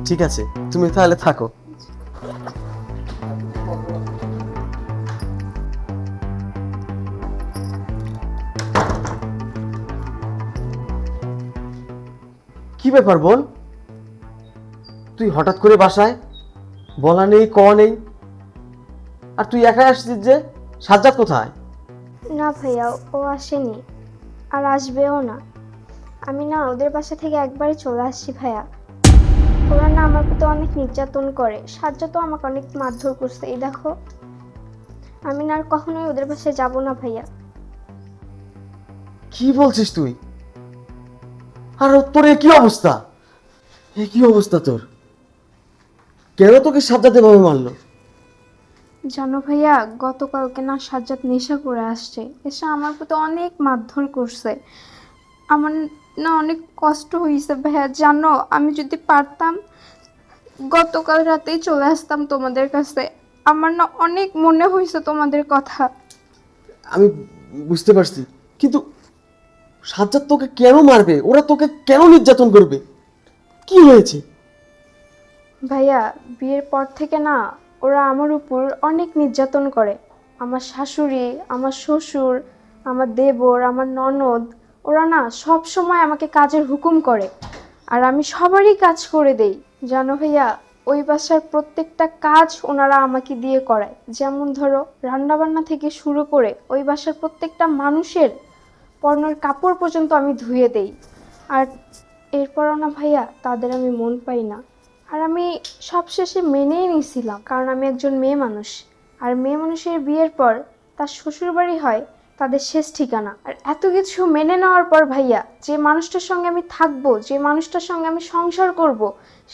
ঠিক আছে, তুমি তাহলে থাকো। কি ব্যাপার বোন, তুই হঠাৎ করে বাসায়, বলা নেই ক নেই, আর তুই একাই আসছিস যে? সাজ্জাদ কোথায়? না ভাইয়া, ও আসেনি আর আসবেও না। আমি না ওদের বাসা থেকে একবারই চলে আসছি ভাইয়া। ওরা না আমার প্রতি অনেক নির্যাতন করে, সাজ্জাদ তো আমাকে অনেক মারধর করছে। এই দেখো, আমি না আর কখনোই ওদের বাসায় যাব না ভাইয়া। কি বলছিস তুই? আর তোর এ কি অবস্থা? এ কি অবস্থা তোর? কেন তোকে সাজ্জাদ এভাবে মারলো? জানো ভাইয়া, গতকালকে না সাজ্জাদ নেশা করে আসছে, এসে আমার প্রতি অনেক মারধর করছে। আমার না অনেক কষ্ট হয়েছে ভাইয়া। জানো, আমি যদি পারতাম গতকাল রাতেই চলে আসতাম তোমাদের কাছে। আমার না অনেক মনে হয়েছে তোমাদের কথা। আমি বুঝতে পারছি, কিন্তু সাজ্জাদ তোকে কেন মারবে? ওরা তোকে কেন নির্যাতন করবে? কি হয়েছে? ভাইয়া, বিয়ের পর থেকে না ওরা আমার উপর অনেক নির্যাতন করে। আমার শাশুড়ি, আমার শ্বশুর, আমার দেবর, আমার ননদ, ওরা না সব সময় আমাকে কাজের হুকুম করে, আর আমি সবারই কাজ করে দেই। জানো ভাইয়া, ওই বাসার প্রত্যেকটা কাজ ওনারা আমাকে দিয়ে করায়। যেমন ধরো, রান্নাবান্না থেকে শুরু করে ওই বাসার প্রত্যেকটা মানুষের পরনের কাপড় পর্যন্ত আমি ধুয়ে দেই। আর এরপরও না ভাইয়া, তাদের আমি মন পাই না। আর আমি সবশেষে মেনেই নিয়েছিলাম, কারণ আমি একজন মেয়ে মানুষ। আর মেয়ে মানুষের বিয়ের পর তার শ্বশুরবাড়ি হয় তাদের শেষ ঠিকানা। আর এত কিছু মেনে নেওয়ার পর ভাইয়া, যে মানুষটার সঙ্গে আমি থাকবো, যে মানুষটার সঙ্গে আমি সংসার করব,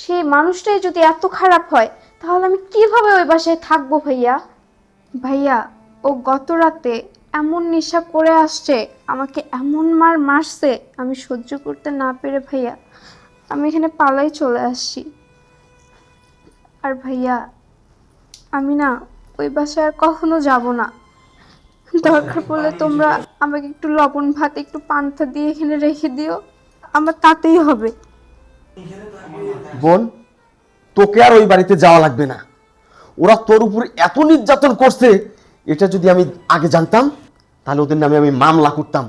সেই মানুষটাই যদি এত খারাপ হয়, তাহলে আমি কিভাবে ওই বাসায় থাকবো ভাইয়া? ভাইয়া, ও গত রাতে এমন নেশা করে আসছে, আমাকে এমন মার মারছে, আমি সহ্য করতে না পেরে ভাইয়া আমি এখানে পালাই চলে আসছি। আর ভাইয়া, আমি না ওই বাসায় আর কখনো যাব না। দরকার পড়লে তোমরা আমাকে একটু লবণ ভাত, একটু পান্তা দিয়ে এখানে রেখে দিও, আমার তাতেই হবে। বোন, তোকে আর ওই বাড়িতে যাওয়া লাগবে না। ওরা তোর উপর এত নির্যাতন করছে, এটা যদি আমি আগে জানতাম, তাহলে ওদের নামে আমি মামলা করতাম,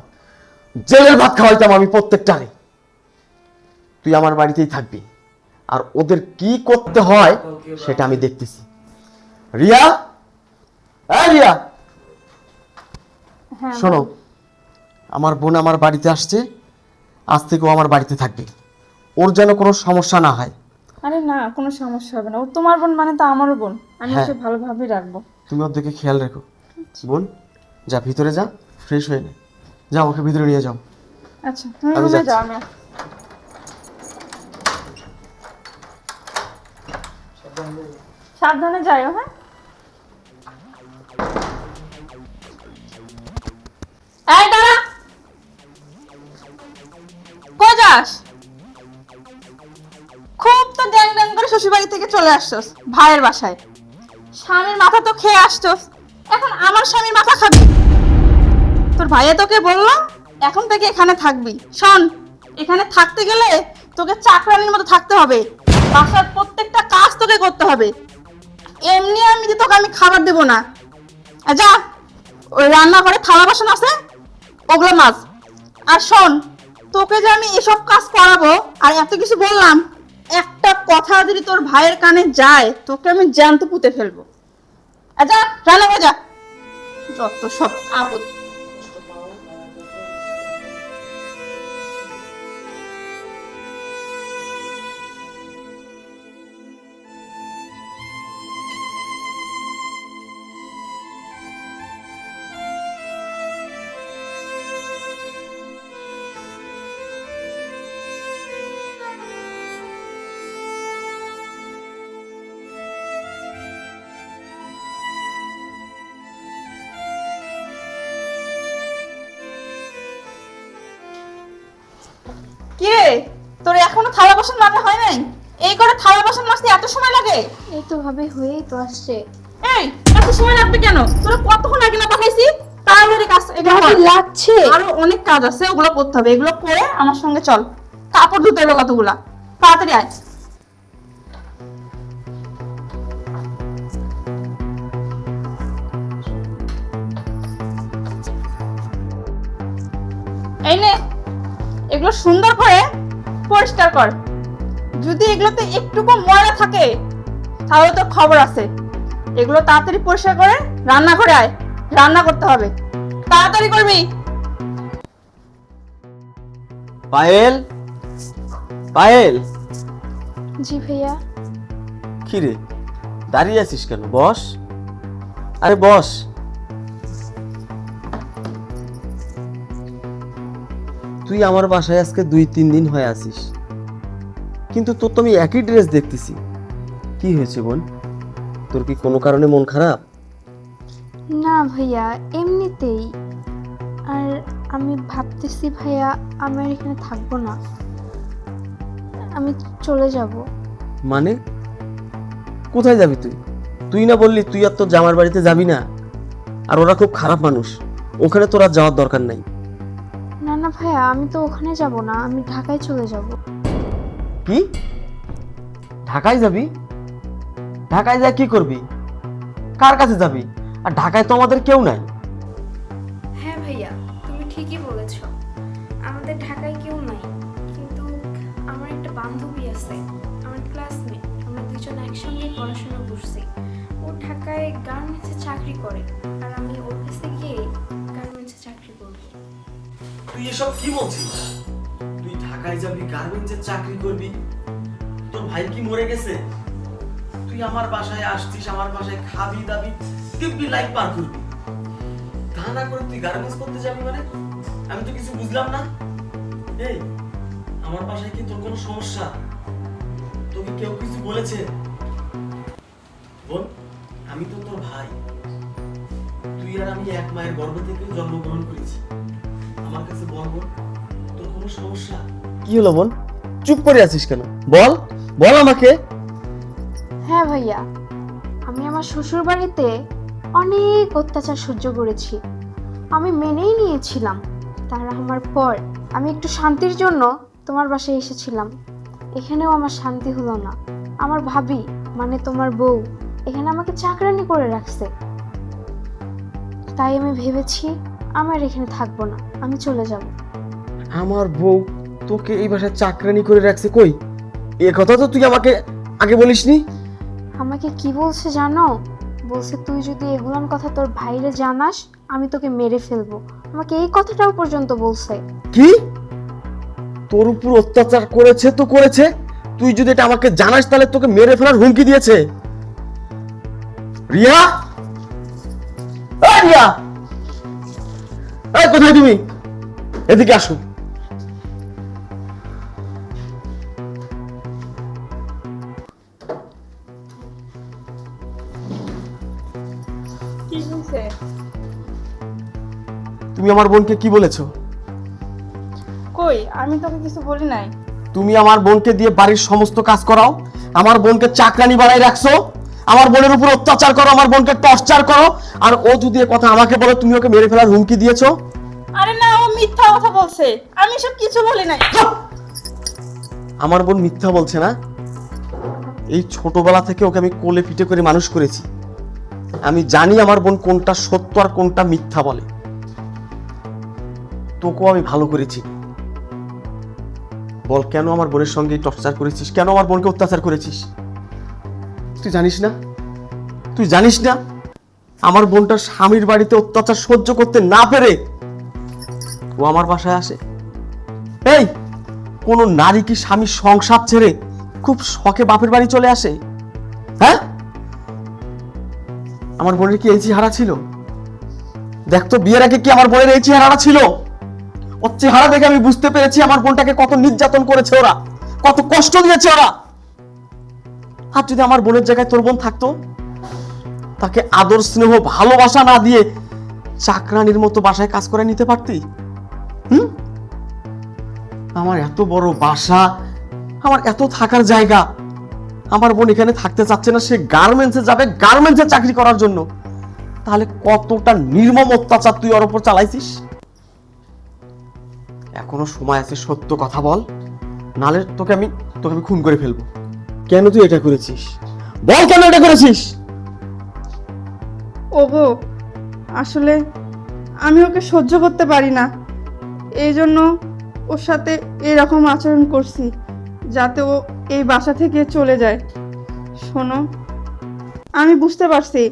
জেলের ভাত খাওয়াইতাম আমি প্রত্যেকটারে। তুই আমার বাড়িতেই থাকবি, আর ওদের কি করতে হয় সেটা আমি দেখতেছি। রিয়া, হ্যাঁ রিয়া, শোনো, আমার বোন আমার বাড়িতে আসছে, আজ থেকে ও আমার বাড়িতে থাকবে। ওর যেন কোনো সমস্যা না হয়। আরে না, কোনো সমস্যা হবে না। ও তোমার বোন মানে তো আমারও বোন, আমি হ্যাঁ। ওকে ভালোভাবেই রাখবো। তুমি ওর দিকে খেয়াল রেখো। বোন, যা ভিতরে যা, ফ্রেশ হয়ে নে। যাও, ওকে ভিতরে নিয়ে যাও। আচ্ছা, তুমি আমি রুমে যাচ্ছি। যাও, আমি সাবধানে যাইও। হ্যাঁ, এই দাঁড়া, কই যাস? খুব তো ড্যাং ড্যাং করে শ্বশুর বাড়ি থেকে চলে আসছস ভাইয়ের বাসায়। স্বামীর মাথা তো খেয়ে আসছস, এখন আমার স্বামীর মাথা খাবি? তোর ভাইয়া তোকে বললো এখন থেকে এখানে থাকবি। শোন, এখানে থাকতে গেলে তোকে চাকরানির মতো থাকতে হবে, বাসার প্রত্যেকটা কাজ তোকে করতে হবে। এমনি আমি যে তোকে আমি খাবার দেবো না। যা, ওই রান্নাঘরে থালা বাসন আছে, ওগুলো মাছ। আর শোন, তোকে যে আমি এসব কাজ করাবো আর এত কিছু বললাম, একটা কথা যদি তোর ভাইয়ের কানে যায়, তোকে আমি জ্যান্ত পুঁতে ফেলবো। যা, রান্নাঘরে যা, যত সব আপদ। কি রে, তোর এখনো থালা বাসন মাজা হয় নাই? এই করে থালা বাসন মাজতে এত সময় লাগে? এই তো ভাবে হয়েই তো আসছে। এই, এত সময় লাগবে কেন? তোরা কতক্ষণ আগে না পাঠাইছি? তাড়াতাড়ি কাজ এটা কর। লাগছে। আরো অনেক কাজ আছে, ওগুলো করতে হবে। এগুলো করে আমার সঙ্গে চল, কাপড় ধুতে হবে কতগুলা। তাড়াতাড়ি আয়। এগুলো সুন্দর করে পরিষ্কার কর। যদি এগুলোতে একটুকু ময়লা থাকে তাহলে তো খবর আছে। এগুলো তাড়াতাড়ি পরিষ্কার করে রান্না করে আয়, রান্না করতে হবে, তাড়াতাড়ি করবি। পায়েল, পায়েল, জি ভাইয়া। কি রে দাঁড়িয়ে আছিস কেন? বস, আরে বস। তুই আমার বাসায় আজকে 2-3 দিন হয়ে আছিস, কিন্তু তোর তো আমি একই ড্রেস দেখতেছি। কি হয়েছে বোন? তোর কি কোনো কারণে মন খারাপ? না ভাইয়া, এমনিতেই। আর আমি ভাবতেছি ভাইয়া আমি আর এখানে থাকবো না, আমি চলে যাব। মানে কোথায় যাবি তুই? তুই না বললি তুই আর তোর জামার বাড়িতে যাবি না? আর ওরা খুব খারাপ মানুষ, ওখানে তোর আর যাওয়ার দরকার নাই। না না ভাইয়া, আমি তো ওখানে যাব না, আমি ঢাকায় চলে যাব। কি? ঢাকায় যাবি? ঢাকায় যা কি করবি? কার কাছে যাবি? আর ঢাকায় তো আমাদের কেউ নাই। হ্যাঁ ভাইয়া, তুমি ঠিকই বলেছ, আমাদের ঢাকায় কেউ নাই, কিন্তু আমার একটা বান্ধবী আছে, আমার ক্লাসমেট, আমরা দুজন একসঙ্গে পড়াশোনা করছি। ও ঢাকায় গার্মেন্টসে চাকরি করে, আর আমি ওর কাছে গিয়ে গার্মেন্টসে চাকরি করব। তুই এসব কি বলছিস? তুই ঢাকায় যাবি, গার্মেন্টসে চাকরি করবি? তোর ভাই কি মরে গেছে? তুই আমার বাসায় আসছিস, আমার বাসায় খাবি দাবি, দিব্যি লাইফ পার করবি। তা না করে তুই গার্মেন্টস করতে যাবি মানে? আমি তো কিছু বুঝলাম না। এই আমার বাসায় কি তোর কোনো সমস্যা? তোকে কেউ কিছু বলেছে? বোন, আমি তো তোর ভাই। তুই আর আমি এক মায়ের গর্ভ থেকে জন্মগ্রহণ করেছি। আমার কাছে বল বোন, তোর কোনো সমস্যা? কি হলো বোন, চুপ করে আছিস কেন? বল, বল আমাকে। হ্যাঁ ভাইয়া, আমি আমার শ্বশুর বাড়িতে অনেক অত্যাচার সহ্য করেছি, আমি মেনেই নিয়েছিলাম। তার আমার পর আমি একটু শান্তির জন্য তোমার বাসায় এসেছিলাম, এখানেও আমার শান্তি হলো না। আমার ভাবি মানে তোমার বউ এখানে আমাকে চাকরানি করে রাখছে, তাই আমি ভেবেছি আমার এখানে থাকবো না, আমি চলে যাব। আমার বউ তোকে এই বাসায় চাকরানি করে রাখছে? কই, এ কথা তো তুই আমাকে আগে বলিসনি। আমাকে কি বলছে জানো? বলছে তুই যদি এগুলান কথা তোর ভাইরে জানাস আমি তোকে মেরে ফেলবো, আমাকে এই কথাটাও পর্যন্ত বলছে। কি? তোর উপর অত্যাচার করেছে তো করেছে, তুই যদি এটা আমাকে জানাস তাহলে তোকে মেরে ফেলার হুমকি দিয়েছে। রিয়া, এই রিয়া, এই কোথায় তুমি? এদিকে আসো। কি হয়েছে? তুমি আমার বোনকে কি বলেছো? কই, আমি তোকে কিছু বলি নাই। তুমি আমার বোনকে দিয়ে বাড়ির সমস্ত কাজ করাও, আমার বোনকে চাকরানি বানাই রাখছো, আমার বোনের উপর অত্যাচার করো, আমার বোনকে টর্চার করো, আর ও যদি এ কথা আমাকে বলে তুমি ওকে মেরে ফেলার হুমকি দিয়েছো। আরে না, ও মিথ্যা কথা বলছে, আমি সব কিছু বলি নাই। আমার বোন মিথ্যা বলছে না? এই ছোটবেলা থেকে ওকে আমি কোলে পিঠে করে মানুষ করেছি, আমি জানি আমার বোন কোনটা সত্য আর কোনটা মিথ্যা বলে। তোকেও আমি ভালো করেছি। বল, কেন আমার বোনের সঙ্গে টর্চার করেছিস? কেন আমার বোনকে অত্যাচার করেছিস? তুই জানিস না? তুই জানিস না আমার বোনটার স্বামীর বাড়িতে অত্যাচার সহ্য করতে না পেরে ও আমার বাসায় আসে? এই, কোন নারী কি স্বামীর সংসার ছেড়ে খুব শখে বাপের বাড়ি চলে আসে? হ্যাঁ, আমার বোনের কি এই চেহারা ছিল? দেখতো বিয়ের আগে কি আমার বোনের এই চেহারাটা ছিল? ওর চেহারা দেখে আমি বুঝতে পেরেছি আমার বোনটাকে কত নির্যাতন করেছে ওরা, কত কষ্ট দিয়েছে ওরা। আর যদি আমার বোনের জায়গায় তোর বোন থাকতো, তাকে আদর স্নেহ ভালোবাসা না দিয়ে চাকরানির মতো বাসায় কাজ করে নিতে পারতি? আমার এত বড় বাসা, আমার এত থাকার জায়গা, আমার বোন এখানে থাকতে চাচ্ছে না, সে গার্মেন্টসে যাবে গার্মেন্টসে চাকরি করার জন্য। তাহলে কতটা নির্মম অত্যাচার তুই ওর উপর চালাইছিস। এখনো সময় আছে, সত্য কথা বল, নালে তোকে আমি খুন করে ফেলবো। কেন তুই এটা করেছিস? বল, কেন এটা করেছিস? ওগো, আসলে আমি ওকে সহ্য করতে পারি না, এই জন্য ওর সাথে এরকম আচরণ করছি যাতে ও এই বাসা থেকে চলে যায়। শোনো, আমি বুঝতে পারছি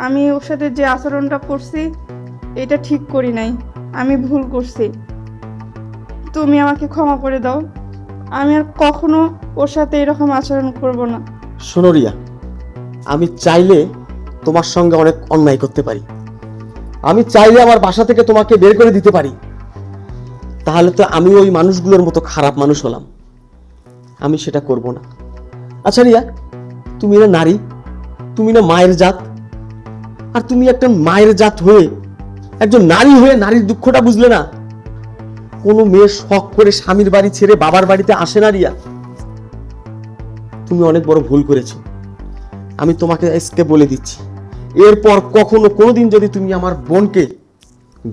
আমি ওর সাথে যে আচরণটা করছি এটা ঠিক করি নাই, আমি ভুল করছি। তুমি আমাকে ক্ষমা করে দাও, আমি আর কখনো ওর সাথে এরকম আচরণ করব না। শোনো রিয়া, আমি চাইলে তোমার সঙ্গে অনেক অন্যায় করতে পারি, আমি চাইলে আমার বাসা থেকে তোমাকে বের করে দিতে পারি, তাহলে তো আমি ওই মানুষগুলোর মতো খারাপ মানুষ হলাম। আমি সেটা করব না। আচ্ছা রিয়া, তুমি না নারী, তুমি না মায়ের জাত, আর তুমি একটা মায়ের জাত হয়ে, একজন নারী হয়ে নারীর দুঃখটা বুঝলে না? কোনো মেয়ে শখ করে স্বামীর বাড়ি ছেড়ে বাবার বাড়িতে আসে না রিয়া। তুমি অনেক বড় ভুল করেছো। আমি তোমাকে আজকে বলে দিচ্ছি, এরপর কখনো কোনোদিন যদি তুমি আমার বোনকে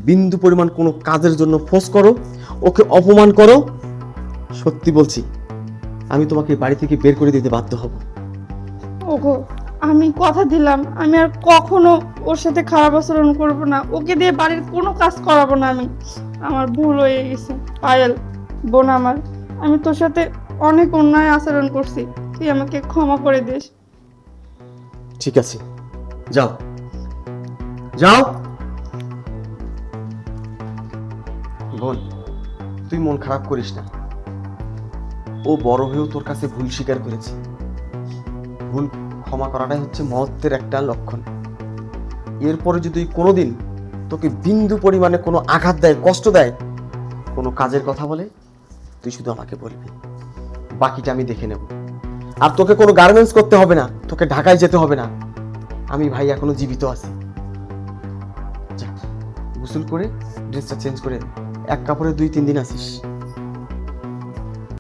বিন্দু পরিমাণ কোনো কাজের জন্য ফোর্স করো, ওকে অপমান করো, সত্যি বলছি আমি তোমাকে বাড়ি থেকে বের করে দিতে বাধ্য হব। ওগো, আমি কথা দিলাম আমি আর কখনো ওর সাথে খারাপ আচরণ করব না, ওকে দিয়ে বাড়ির কোনো কাজ করাবো না। আমি, আমার ভুল হয়ে গেছে। পায়েল, বোন আমার, আমি তোর সাথে অনেক অন্যায় আচরণ করছি, তুই আমাকে ক্ষমা করে দিস। ঠিক আছে, যাও যাও। বোন, তুই মন খারাপ করিস না। ও বড় হয়েও তোর কাছে ভুল স্বীকার করেছে। ভুল ক্ষমা করাটাই হচ্ছে মহত্বের একটা লক্ষণ। এরপরে যদি কোনোদিন তোকে বিন্দু পরিমাণে কোনো আঘাত দেয়, কষ্ট দেয়, কোনো কাজের কথা বলে, তুই শুধু আমাকে বলবি, বাকিটা আমি দেখে নেব। আর তোকে কোনো গার্মেন্টস করতে হবে না, তোকে ঢাকায় যেতে হবে না, আমি ভাই এখনো জীবিত আছি। যা, গোসল করে ড্রেসটা চেঞ্জ করে এক কাপড়ে 2-3 দিন আসিস।